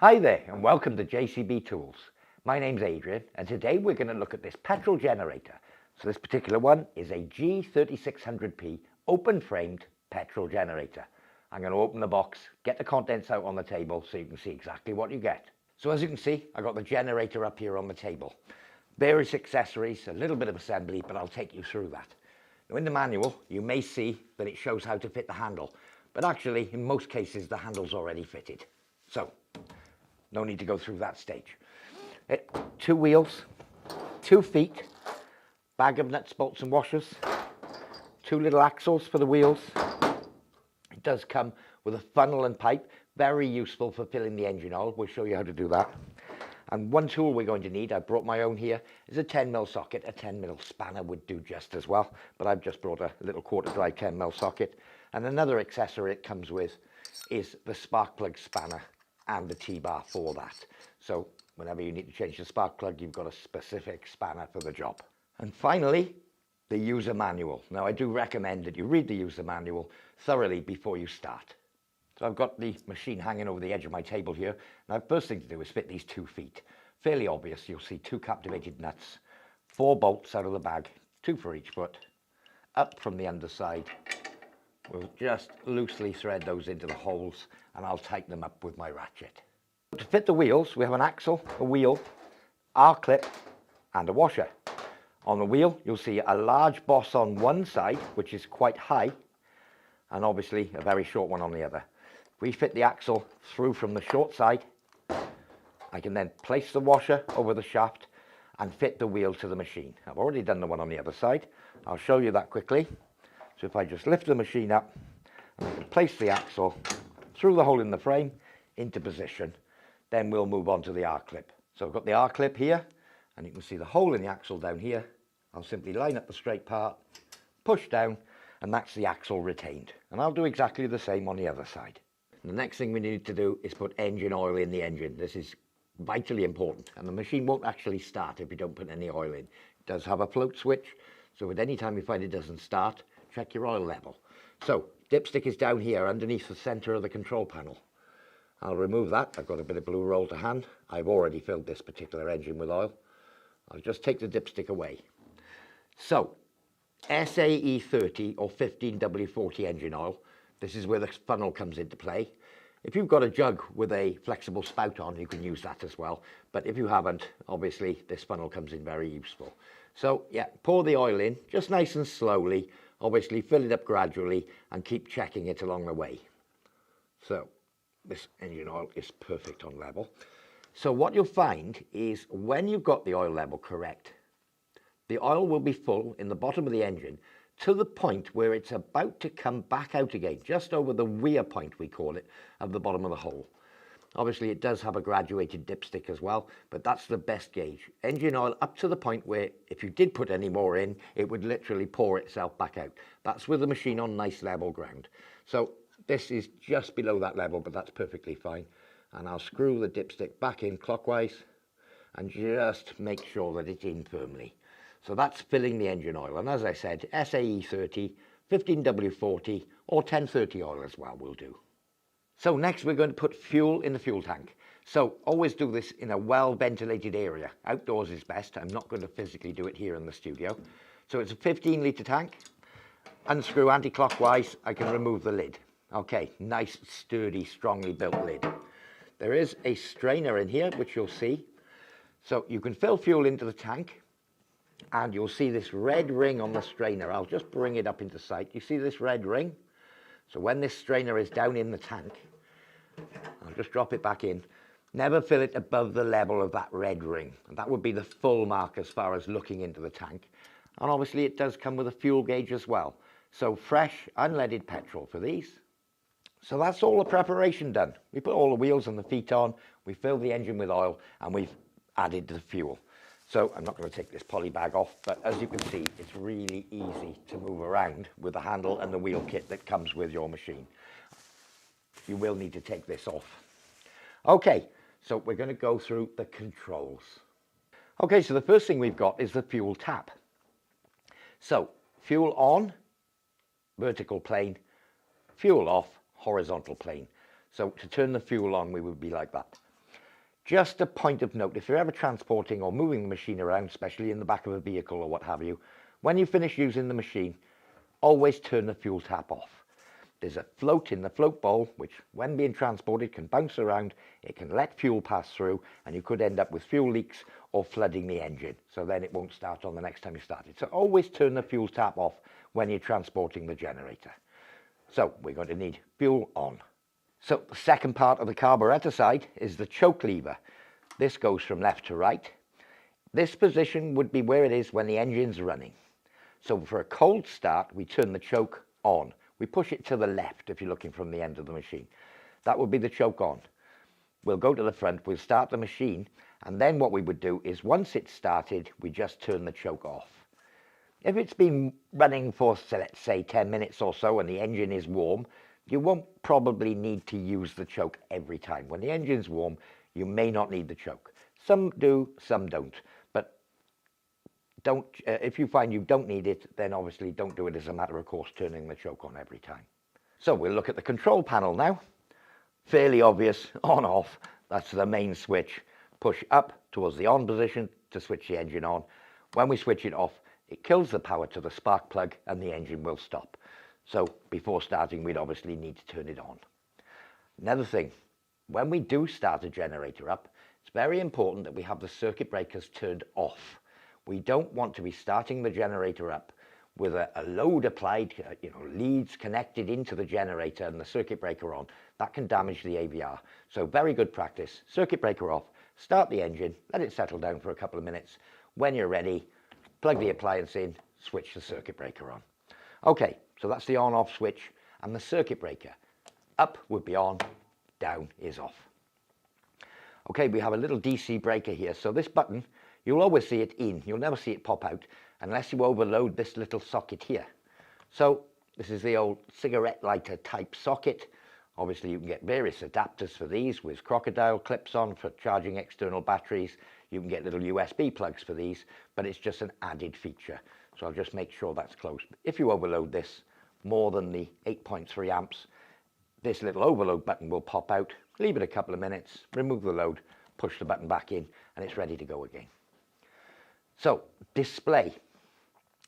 Hi there and welcome to JCB Tools. My name's Adrian and today we're going to look at this petrol generator. So this particular one is a G3600P open framed petrol generator. I'm going to open the box, get the contents out on the table so you can see exactly what you get. So as you can see, I got the generator up here on the table. Various accessories, a little bit of assembly, but I'll take you through that. Now in the manual you may see that it shows how to fit the handle, but actually in most cases the handle's already fitted. So no need to go through that stage. 2 wheels, 2 feet, bag of nuts, bolts and washers, 2 little axles for the wheels. It does come with a funnel and pipe, very useful for filling the engine oil. We'll show you how to do that. And one tool we're going to need, I brought my own here, is a 10mm socket. A 10mm spanner would do just as well, but I've just brought a little quarter drive 10mm socket. And another accessory it comes with is the spark plug spanner and the T-bar for that. So whenever you need to change the spark plug, you've got a specific spanner for the job. And finally, the user manual. Now I do recommend that you read the user manual thoroughly before you start. So I've got the machine hanging over the edge of my table here. Now the first thing to do is fit these 2 feet. Fairly obvious, you'll see 2 captivated nuts, 4 bolts out of the bag, 2 for each foot, up from the underside. We'll just loosely thread those into the holes and I'll tighten them up with my ratchet. To fit the wheels, we have an axle, a wheel, R-clip and a washer. On the wheel, you'll see a large boss on one side, which is quite high, and obviously a very short one on the other. If we fit the axle through from the short side, I can then place the washer over the shaft and fit the wheel to the machine. I've already done the one on the other side. I'll show you that quickly. So if I just lift the machine up, and I can place the axle through the hole in the frame into position, then we'll move on to the R-clip. So I've got the R-clip here, and you can see the hole in the axle down here. I'll simply line up the straight part, push down, and that's the axle retained. And I'll do exactly the same on the other side. The next thing we need to do is put engine oil in the engine. This is vitally important, and the machine won't actually start if you don't put any oil in. It does have a float switch, so at any time you find it doesn't start, check your oil level. So dipstick is down here underneath the center of the control panel. I'll remove that. I've got a bit of blue roll to hand. I've already filled this particular engine with oil. I'll just take the dipstick away. So SAE 30 or 15W40 engine oil. This is where the funnel comes into play. If you've got a jug with a flexible spout on, you can use that as well. But if you haven't, obviously this funnel comes in very useful. So yeah, pour the oil in just nice and slowly. Obviously fill it up gradually and keep checking it along the way. So this engine oil is perfect on level. So what you'll find is when you've got the oil level correct, the oil will be full in the bottom of the engine to the point where it's about to come back out again, just over the weir point, we call it, of the bottom of the hole. Obviously it does have a graduated dipstick as well, but that's the best gauge. Engine oil up to the point where if you did put any more in, it would literally pour itself back out. That's with the machine on nice level ground. So this is just below that level, but that's perfectly fine. And I'll screw the dipstick back in clockwise and just make sure that it's in firmly. So that's filling the engine oil. And as I said, SAE 30, 15W40 or 1030 oil as well will do. So next we're going to put fuel in the fuel tank. So always do this in a well ventilated area. Outdoors is best. I'm not going to physically do it here in the studio. So it's a 15-litre tank. Unscrew anti-clockwise, I can remove the lid. Okay, nice, sturdy, strongly built lid. There is a strainer in here, which you'll see. So you can fill fuel into the tank, and you'll see this red ring on the strainer. I'll just bring it up into sight. You see this red ring? So when this strainer is down in the tank, I'll just drop it back in. Never fill it above the level of that red ring. And that would be the full mark as far as looking into the tank. And obviously it does come with a fuel gauge as well. So fresh, unleaded petrol for these. So that's all the preparation done. We put all the wheels and the feet on, we fill the engine with oil, and we've added the fuel. So I'm not going to take this poly bag off, but as you can see, it's really easy to move around with the handle and the wheel kit that comes with your machine. You will need to take this off. Okay, so we're going to go through the controls. Okay, so the first thing we've got is the fuel tap. So fuel on, vertical plane, fuel off, horizontal plane. So to turn the fuel on, we would be like that. Just a point of note, if you're ever transporting or moving the machine around, especially in the back of a vehicle or what have you, when you finish using the machine, always turn the fuel tap off. There's a float in the float bowl, which when being transported can bounce around, it can let fuel pass through, and you could end up with fuel leaks or flooding the engine. So then it won't start on the next time you start it. So always turn the fuel tap off when you're transporting the generator. So we're going to need fuel on. So the second part of the carburetor side is the choke lever. This goes from left to right. This position would be where it is when the engine's running. So for a cold start, we turn the choke on. We push it to the left if you're looking from the end of the machine. That would be the choke on. We'll go to the front, we'll start the machine, and then what we would do is once it's started, we just turn the choke off. If it's been running for, let's say, 10 minutes or so and the engine is warm, you won't probably need to use the choke every time. When the engine's warm, you may not need the choke. Some do, some don't. But if you find you don't need it, then obviously don't do it as a matter of course, turning the choke on every time. So we'll look at the control panel now. Fairly obvious, on off. That's the main switch. Push up towards the on position to switch the engine on. When we switch it off, it kills the power to the spark plug and the engine will stop. So before starting, we'd obviously need to turn it on. Another thing, when we do start a generator up, it's very important that we have the circuit breakers turned off. We don't want to be starting the generator up with a load applied, leads connected into the generator and the circuit breaker on. That can damage the AVR. So very good practice. Circuit breaker off, start the engine, let it settle down for a couple of minutes. When you're ready, plug the appliance in, switch the circuit breaker on. Okay, so that's the on-off switch and the circuit breaker. Up would be on, down is off. Okay, we have a little DC breaker here. So this button, you'll always see it in. You'll never see it pop out unless you overload this little socket here. So this is the old cigarette lighter type socket. Obviously you can get various adapters for these with crocodile clips on for charging external batteries. You can get little USB plugs for these, but it's just an added feature. So I'll just make sure that's closed. If you overload this more than the 8.3 amps, this little overload button will pop out. Leave it a couple of minutes, remove the load, push the button back in, and it's ready to go again. So, display.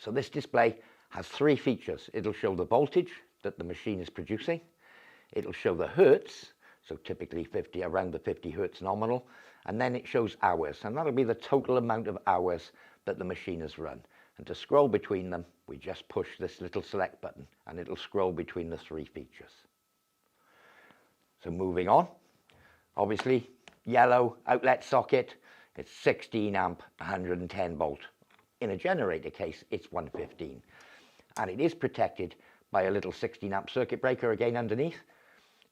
So this display has three features. It'll show the voltage that the machine is producing. It'll show the hertz, so typically around the 50 hertz nominal, and then it shows hours, and that'll be the total amount of hours that the machine has run. And to scroll between them, we just push this little select button, and it'll scroll between the three features. So moving on, obviously yellow outlet socket, it's 16 amp, 110 volt. In a generator case, it's 115. And it is protected by a little 16 amp circuit breaker again underneath.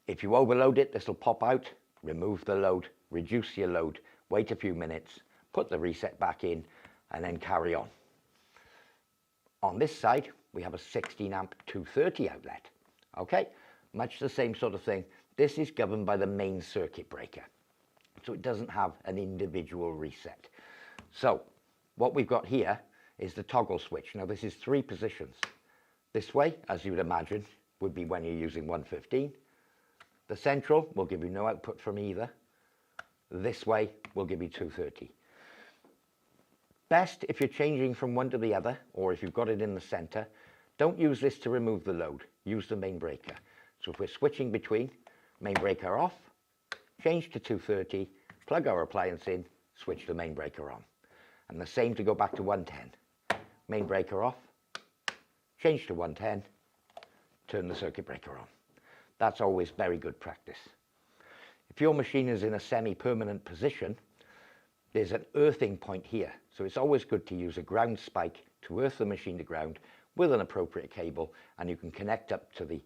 If you overload it, this will pop out, remove the load, reduce your load, wait a few minutes, put the reset back in, and then carry on. On this side, we have a 16 amp 230 outlet. Okay, much the same sort of thing. This is governed by the main circuit breaker, so it doesn't have an individual reset. So what we've got here is the toggle switch. Now this is three positions. This way, as you would imagine, would be when you're using 115. The central will give you no output from either. This way will give you 230. Best if you're changing from one to the other, or if you've got it in the center, don't use this to remove the load. Use the main breaker. So if we're switching between, main breaker off, change to 230, plug our appliance in, switch the main breaker on. And the same to go back to 110. Main breaker off, change to 110, turn the circuit breaker on. That's always very good practice. If your machine is in a semi-permanent position, there's an earthing point here. So it's always good to use a ground spike to earth the machine to ground with an appropriate cable, and you can connect up to the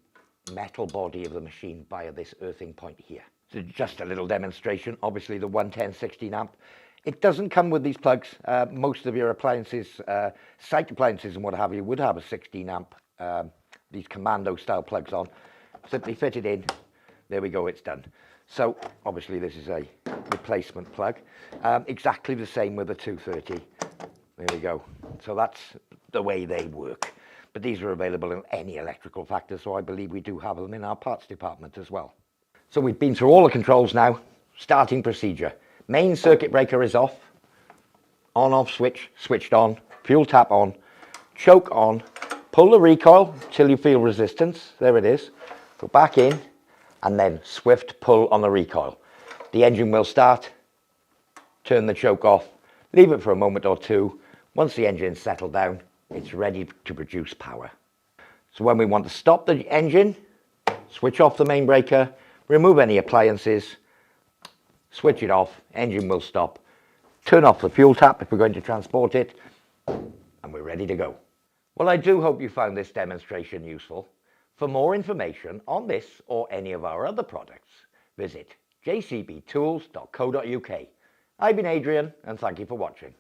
metal body of the machine via this earthing point here. So just a little demonstration. Obviously the 110 16 amp. It doesn't come with these plugs. Most of your appliances, site appliances and what have you, would have a 16 amp, these commando style plugs on. Simply fit it in. There we go, it's done. So obviously this is a replacement plug. Exactly the same with the 230. There we go. So that's the way they work. But these are available in any electrical factor, so I believe we do have them in our parts department as well. So we've been through all the controls now. Starting procedure. Main circuit breaker is off. On-off switch, switched on. Fuel tap on. Choke on. Pull the recoil till you feel resistance. There it is. Go back in and then swift pull on the recoil. The engine will start. Turn the choke off. Leave it for a moment or two. Once the engine's settled down, it's ready to produce power. So when we want to stop the engine, switch off the main breaker, remove any appliances, switch it off, engine will stop, turn off the fuel tap if we're going to transport it, and we're ready to go. Well, I do hope you found this demonstration useful. For more information on this or any of our other products, visit jcbtools.co.uk. I've been Adrian, and thank you for watching.